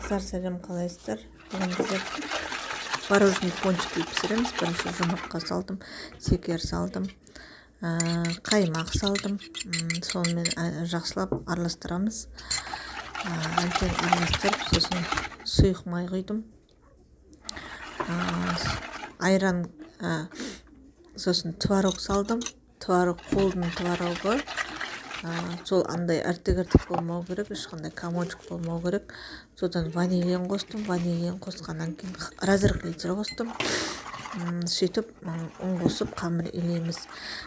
Қыздар, сәлем, қалайсыздар? Бүгін біздер творожный пончики пісіреміз. Бірінші жұмыртқа салдым, секер салдым, қаймақ салдым. Сонымен жақсылап араластырамыз. Әнтен араластырып, сосын сұйық май құйдым. Айран, сосын творог салдым. Творог, қолдың творогы. Сол андай артық болмау керек, ешқандай комочек болмау керек. Содан ванилин қостым. Ванилин қосқаннан кейін разрыхлитель қостым. Сөйтіп ұн қосып қамыр илейміз.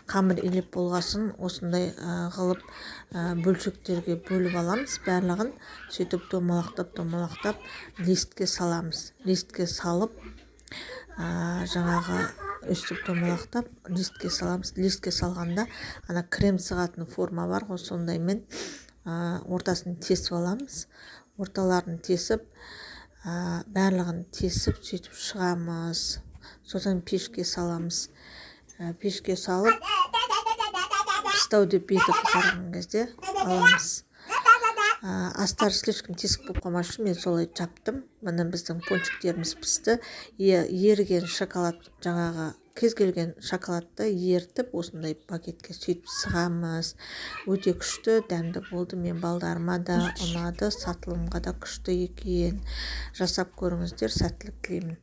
Қамыр илеп болғасын осындай қылып бөлшектерге бөліп аламыз барлығын. Сөйтіп домалақтап листке саламыз. Листке салып жаңағы өстіп домалақтап листке саламыз. Листке салғанда ана крем сығатын форма бар ғой, сондаймен ортасын тесіп аламыз. Орталарын тесіп, барлығын тесіп, сөйтіп шығамыз. Содан пешке саламыз. Пешке салып, пістау деп беті қызарған кезде аламыз. Астар слишком тесік болып қалмас үшін мен солай жаптым. Мына біздің пончиктеріміз пісті. Еріген шоколад, жаңағы кез келген шоколадты ертіп осындай пакетке сөйтіп сығамыз. Өте күшті, дәмді болды. Мен балдарыма да ұнады, сатылымға да күшті екен. Жасап көріңіздер, сәттілік тілеймін.